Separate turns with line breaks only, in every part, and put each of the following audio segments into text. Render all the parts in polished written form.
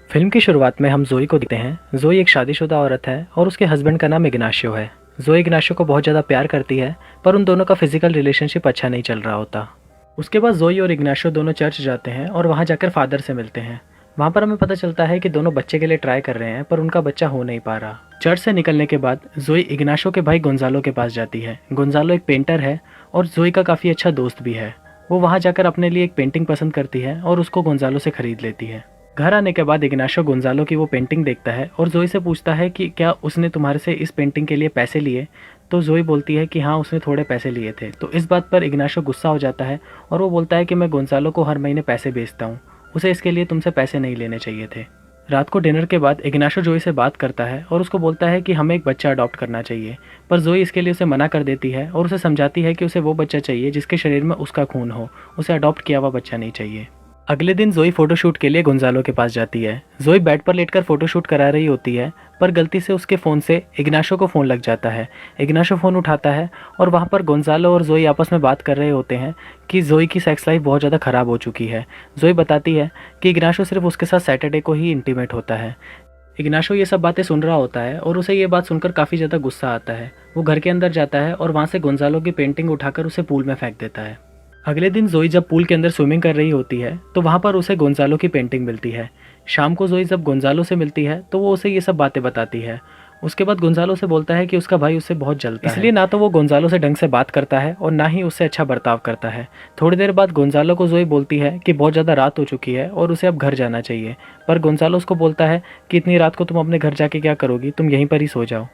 Film की शुरुआत में हम जोई को देखते हैं। जोई एक शादीशुदा औरत है और उसके हस्बैंड का नाम इग्नाशियो है। जोई इग्नाशियो को बहुत ज़्यादा प्यार करती है, पर उन दोनों का फिजिकल रिलेशनशिप अच्छा नहीं चल रहा होता। उसके बाद जोई और इग्नाशियो दोनों चर्च जाते हैं और वहाँ जाकर फादर से मिलते हैं। वहाँ पर हमें पता चलता है कि दोनों बच्चे के लिए ट्राई कर रहे हैं, पर उनका बच्चा हो नहीं पा रहा। चर्च से निकलने के बाद जोई इग्नाशियो के भाई गोंजालो के पास जाती है। गोंजालो एक पेंटर है और जोई का काफ़ी अच्छा दोस्त भी है। वो वहाँ जाकर अपने लिए एक पेंटिंग पसंद करती है और उसको गोंजालो से खरीद लेती है। घर आने के बाद इग्नाशियो गोंजालो की वो पेंटिंग देखता है और जोई से पूछता है कि क्या उसने तुम्हारे से इस पेंटिंग के लिए पैसे लिए। तो जोई बोलती है कि हाँ, उसने थोड़े पैसे लिए थे। तो इस बात पर इग्नाशियो गुस्सा हो जाता है और वो बोलता है कि मैं गोंजालो को हर महीने पैसे भेजता हूँ, उसे इसके लिए तुमसे पैसे नहीं लेने चाहिए थे। रात को डिनर के बाद इग्नाशियो जोई से बात करता है और उसको बोलता है कि हमें एक बच्चा अडॉप्ट करना चाहिए, पर जोई इसके लिए उसे मना कर देती है और उसे समझाती है कि उसे वो बच्चा चाहिए जिसके शरीर में उसका खून हो, उसे अडॉप्ट किया हुआ बच्चा नहीं चाहिए। अगले दिन जोई फोटोशूट के लिए गोंजालो के पास जाती है। जोई बेड पर लेटकर फोटोशूट करा रही होती है, पर गलती से उसके फ़ोन से इग्नाशियो को फ़ोन लग जाता है। इग्नाशियो फ़ोन उठाता है और वहाँ पर गोंजालो और जोई आपस में बात कर रहे होते हैं कि जोई की सेक्स लाइफ बहुत ज़्यादा ख़राब हो चुकी है। जोई बताती है कि इग्नाशियो सिर्फ उसके साथ सैटरडे को ही इंटीमेट होता है। इग्नाशियो ये सब बातें सुन रहा होता है और उसे ये बात सुनकर काफ़ी ज़्यादा गुस्सा आता है। वो घर के अंदर जाता है और वहाँ से गोंजालो की पेंटिंग उठाकर उसे पूल में फेंक देता है। अगले दिन जोई जब पूल के अंदर स्विमिंग कर रही होती है तो वहाँ पर उसे गोंजालो की पेंटिंग मिलती है। शाम को जोई जब गोंजालो से मिलती है तो वो उसे ये सब बातें बताती है। उसके बाद गोंजालो से बोलता है कि उसका भाई उससे बहुत जलता है, इसलिए ना तो वो गोंजालो से ढंग से बात करता है और ना ही उससे अच्छा बर्ताव करता है। थोड़ी देर बाद गोंजालो को जोई बोलती है कि बहुत ज़्यादा रात हो चुकी है और उसे अब घर जाना चाहिए, पर गोंजालो उसको बोलता है कि इतनी रात को तुम अपने घर जाके क्या करोगी, तुम यहीं पर ही सो जाओ।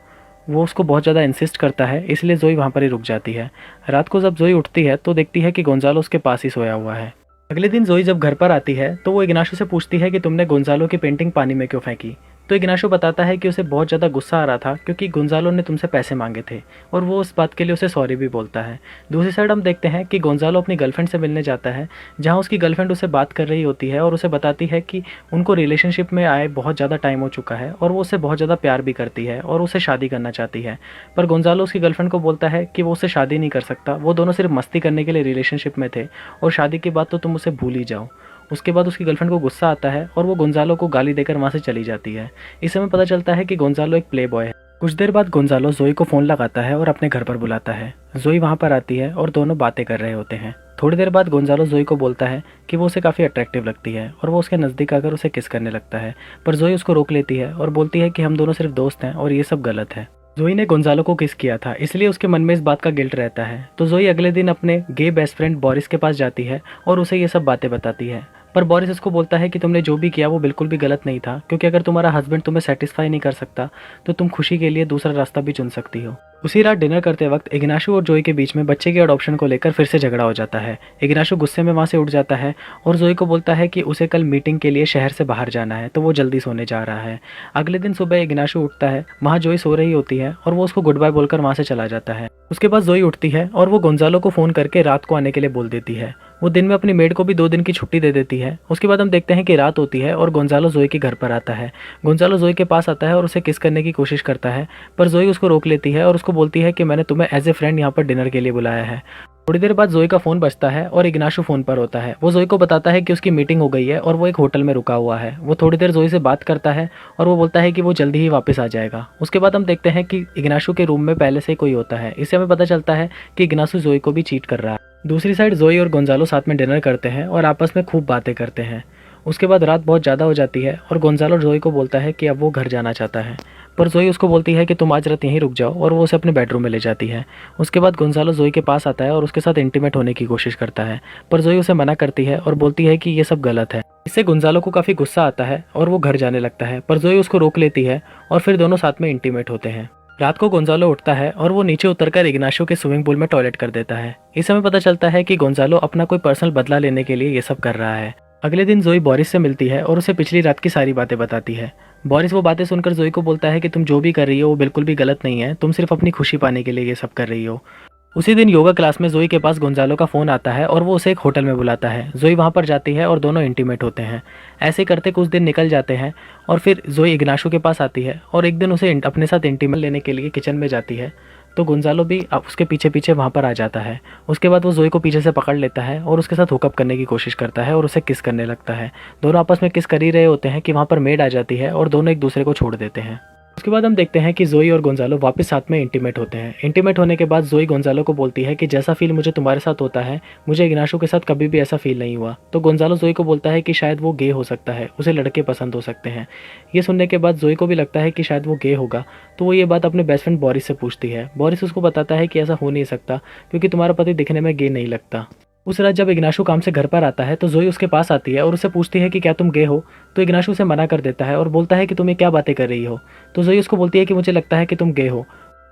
वो उसको बहुत ज़्यादा इंसिस्ट करता है, इसलिए जोई वहाँ पर ही रुक जाती है। रात को जब जोई उठती है तो देखती है कि गोंजालो उसके पास ही सोया हुआ है। अगले दिन जोई जब घर पर आती है तो वो इग्नाशियो से पूछती है कि तुमने गोंजालो की पेंटिंग पानी में क्यों फेंकी। तो इग्नाशियो बताता है कि उसे बहुत ज़्यादा गुस्सा आ रहा था क्योंकि गोंजालो ने तुमसे पैसे मांगे थे, और वो उस बात के लिए उसे सॉरी भी बोलता है। दूसरी साइड हम देखते हैं कि गोंजालो अपनी गर्लफ्रेंड से मिलने जाता है, जहाँ उसकी गर्लफ्रेंड उसे बात कर रही होती है और उसे बताती है कि उनको रिलेशनशिप में आए बहुत ज़्यादा टाइम हो चुका है और वो उससे बहुत ज़्यादा प्यार भी करती है और उसे शादी करना चाहती है। पर गोंजालो उसकी गर्लफ्रेंड को बोलता है कि वो उससे शादी नहीं कर सकता, वो दोनों सिर्फ मस्ती करने के लिए रिलेशनशिप में थे और शादी के बाद तो तुम उसे भूल ही जाओ। उसके बाद उसकी गर्लफ्रेंड को गुस्सा आता है और वो गोंजालो को गाली देकर वहाँ से चली जाती है। इस समय पता चलता है कि गोंजालो एक प्ले बॉय है। कुछ देर बाद गोंजालो जोई को फ़ोन लगाता है और अपने घर पर बुलाता है। जोई वहाँ पर आती है और दोनों बातें कर रहे होते हैं। थोड़ी देर बाद गोंजालो जोई को बोलता है कि वो उसे काफ़ी अट्रैक्टिव लगती है और वो उसके नज़दीक आकर उसे किस करने लगता है, पर जोई उसको रोक लेती है और बोलती है कि हम दोनों सिर्फ दोस्त हैं और ये सब गलत है। जोई ने गोंजालो को किस किया था, इसलिए उसके मन में इस बात का गिल्ट रहता है। तो जोई अगले दिन अपने गे बेस्ट फ्रेंड बोरिस के पास जाती है और उसे ये सब बातें बताती है, पर बोरिस उसको बोलता है कि तुमने जो भी किया वो बिल्कुल भी गलत नहीं था, क्योंकि अगर तुम्हारा हस्बैंड तुम्हें सेटिस्फाई नहीं कर सकता तो तुम खुशी के लिए दूसरा रास्ता भी चुन सकती हो। उसी रात डिनर करते वक्त इग्नाशियो और जोई के बीच में बच्चे के अडॉप्शन को लेकर फिर से झगड़ा हो जाता है। इग्नाशियो गुस्से में वहाँ से उठ जाता है और जोई को बोलता है कि उसे कल मीटिंग के लिए शहर से बाहर जाना है, तो वो जल्दी सोने जा रहा है। अगले दिन सुबह इग्नाशियो उठता है, वहाँ जोई सो रही होती है और वो उसको गुड बाय बोलकर वहाँ से चला जाता है। उसके बाद जोई उठती है और वो गोंजालो को फ़ोन करके रात को आने के लिए बोल देती है। वो दिन में अपनी मेड को भी 2 दिन की छुट्टी दे देती है। उसके बाद हम देखते हैं कि रात होती है और गोंजालो जोई के घर पर आता है। गोंजालो जोई के पास आता है और उसे किस करने की कोशिश करता है, पर जोई उसको रोक लेती है और उसको बोलती है कि मैंने तुम्हें एज ए फ्रेंड यहाँ पर डिनर के लिए बुलाया है। थोड़ी देर बाद जोई का फ़ोन बजता है और इग्नाशियो फ़ोन पर होता है। वो जोई को बताता है कि उसकी मीटिंग हो गई है और वो एक होटल में रुका हुआ है। वो थोड़ी देर जोई से बात करता है और वो बोलता है कि वो जल्दी ही वापस आ जाएगा। उसके बाद हम देखते हैं कि इग्नाशियो के रूम में पहले से ही कोई होता है। इससे हमें पता चलता है कि इग्नाशियो जोई को भी चीट कर रहा है। दूसरी साइड जोई और गोंजालो साथ में डिनर करते हैं और आपस में खूब बातें करते हैं। उसके बाद रात बहुत ज़्यादा हो जाती है और गोंजालो जोई को बोलता है कि अब वो घर जाना चाहता है, पर जोई उसको बोलती है कि तुम आज रात यहीं रुक जाओ, और वो उसे अपने बेडरूम में ले जाती है। उसके बाद गोंजालो जोई के पास आता है और उसके साथ इंटीमेट होने की कोशिश करता है, पर जोई उसे मना करती है और बोलती है कि ये सब गलत है। इससे गोंजालो को काफ़ी गुस्सा आता है और वो घर जाने लगता है, पर जोई उसको रोक लेती है और फिर दोनों साथ में इंटीमेट होते हैं। रात को गोंजालो उठता है और वो नीचे उतरकर इग्नाशियो के स्विमिंग पूल में टॉयलेट कर देता है। इस समय पता चलता है कि गोंजालो अपना कोई पर्सनल बदला लेने के लिए ये सब कर रहा है। अगले दिन जोई बोरिस से मिलती है और उसे पिछली रात की सारी बातें बताती है। बोरिस वो बातें सुनकर जोई को बोलता है कि तुम जो भी कर रही हो वो बिल्कुल भी गलत नहीं है, तुम सिर्फ अपनी खुशी पाने के लिए ये सब कर रही हो। उसी दिन योगा क्लास में जोई के पास गोंजालो का फ़ोन आता है और वो उसे एक होटल में बुलाता है। जोई वहाँ पर जाती है और दोनों इंटीमेट होते हैं। ऐसे करते कुछ दिन निकल जाते हैं और फिर जोई इग्नाशियो के पास आती है और एक दिन उसे अपने साथ इंटीमेट लेने के लिए किचन में जाती है। तो गोंजालो भी अब उसके पीछे पीछे वहाँ पर आ जाता है। उसके बाद वो जोई को पीछे से पकड़ लेता है और उसके साथ हुकअप करने की कोशिश करता है और उसे किस करने लगता है। दोनों आपस में किस कर ही रहे होते हैं कि वहाँ पर मेड आ जाती है और दोनों एक दूसरे को छोड़ देते हैं। उसके बाद हम देखते हैं कि जोई और गोंजालो वापस साथ में इंटीमेट होते हैं। इंटीमेट होने के बाद जोई गोंजालो को बोलती है कि जैसा फील मुझे तुम्हारे साथ होता है, मुझे इग्नाशो के साथ कभी भी ऐसा फील नहीं हुआ। तो गोंजालो जोई को बोलता है कि शायद वो गे हो सकता है, उसे लड़के पसंद हो सकते हैं। ये सुनने के बाद जोई को भी लगता है कि शायद वो गे होगा, तो वो ये बात अपने बेस्ट फ्रेंड बोरिस से पूछती है। बोरिस उसको बताता है कि ऐसा हो नहीं सकता क्योंकि तुम्हारा पति दिखने में गे नहीं लगता। उस रात जब इग्नाशो काम से घर पर आता है तो जोई उसके पास आती है और उससे पूछती है कि क्या तुम गे हो। तो इग्नाशो उसे मना कर देता है और बोलता है कि तुम ये क्या बातें कर रही हो। तो जोई उसको बोलती है कि मुझे लगता है कि तुम गे हो।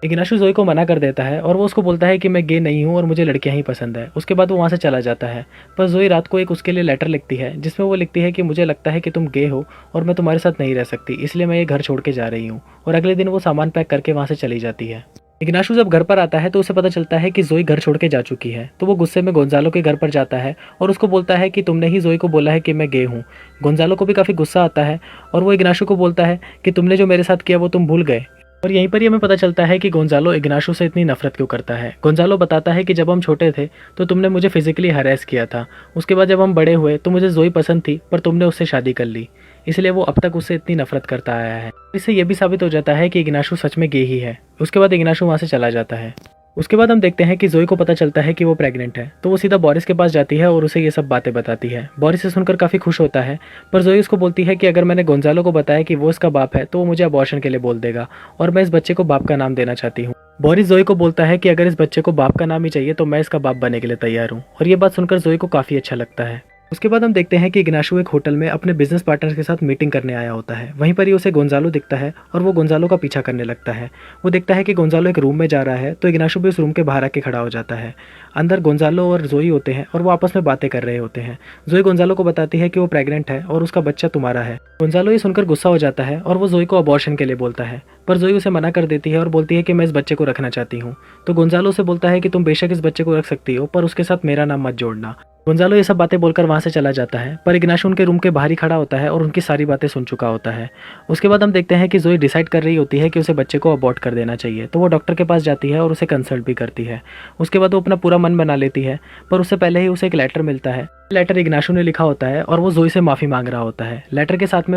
इग्नाशो जोई को मना कर देता है और वो उसको बोलता है कि मैं गे नहीं हूँ और मुझे लड़कियां ही पसंद है। उसके बाद वो वहाँ से चला जाता है। पर जोई रात को एक उसके लिए लेटर लिखती है जिसमें वो लिखती है कि मुझे लगता है कि तुम गे हो और मैं तुम्हारे साथ नहीं रह सकती, इसलिए मैं ये घर छोड़ के जा रही हूँ। और अगले दिन वो सामान पैक करके वहाँ से चली जाती है। इग्नाशो जब घर पर आता है तो उसे पता चलता है कि जोई घर छोड़ के जा चुकी है। तो वो गुस्से में गोंजालो के घर पर जाता है और उसको बोलता है कि तुमने ही जोई को बोला है कि मैं गे हूँ। गोंजालो को भी काफ़ी गुस्सा आता है और वो इग्नाशो को बोलता है कि तुमने जो मेरे साथ किया वो तुम भूल गए। और यहीं पर ही हमें पता चलता है कि गोंजालो इग्नाशो से इतनी नफरत क्यों करता है। गोंजालो बताता है कि जब हम छोटे थे तो तुमने मुझे फिजिकली हरेस किया था। उसके बाद जब हम बड़े हुए तो मुझे जोई पसंद थी पर तुमने उससे शादी कर ली, इसलिए वो अब तक उससे इतनी नफरत करता आया है। इससे यह भी साबित हो जाता है कि इग्नाशो सच में गे ही है। उसके बाद इग्नाशो वहाँ से चला जाता है। उसके बाद हम देखते हैं कि जोई को पता चलता है कि वो प्रेग्नेंट है, तो वो सीधा बोरिस के पास जाती है और उसे ये सब बातें बताती है। बोरिस से सुनकर काफ़ी खुश होता है, पर जोई उसको बोलती है कि अगर मैंने गोंजालो को बताया कि वो इसका बाप है तो वो मुझे अबॉर्शन के लिए बोल देगा और मैं इस बच्चे को बाप का नाम देना चाहती हूँ। बोरिस जोई को बोलता है कि अगर इस बच्चे को बाप का नाम ही चाहिए तो मैं इसका बाप बनने के लिए तैयार हूँ। और ये बात सुनकर जोई को काफ़ी अच्छा लगता है। उसके बाद हम देखते हैं कि इग्नाशो एक होटल में अपने बिजनेस पार्टनर के साथ मीटिंग करने आया होता है। वहीं पर ही उसे गोंजालो दिखता है और वो गोंजालो का पीछा करने लगता है। वो देखता है कि गोंजालो एक रूम में जा रहा है तो इग्नाशो भी उस रूम के बाहर आके खड़ा हो जाता है। अंदर गोंजालो और जोई होते हैं और वो आपस में बातें कर रहे होते हैं। जोई गोंजालो को बताती है कि वो प्रेग्नेंट है और उसका बच्चा तुम्हारा है। गोंजालो ये सुनकर गुस्सा हो जाता है और वो जोई को अबॉर्शन के लिए बोलता है, पर जोई उसे मना कर देती है और बोलती है कि मैं इस बच्चे को रखना चाहती हूँ। तो गोंजालो से बोलता है कि तुम बेशक इस बच्चे को रख सकती हो पर उसके साथ मेरा नाम मत जोड़ना। गोंजालो ये सब बातें बोलकर वहाँ से चला जाता है, पर इग्नाशो उनके रूम के बाहर ही खड़ा होता है और उनकी सारी बातें सुन चुका होता है। उसके बाद हम देखते हैं कि जोई डिसाइड कर रही होती है कि उसे बच्चे को अबॉर्ट कर देना चाहिए, तो वो डॉक्टर के पास जाती है और उसे कंसल्ट भी करती है। उसके बाद वो अपना पूरा मन बना लेती है, पर उससे पहले ही उसे एक लेटर मिलता है। लेटर इग्नाशो ने लिखा होता है और वो जोई से माफ़ी मांग रहा होता है। लेटर के साथ में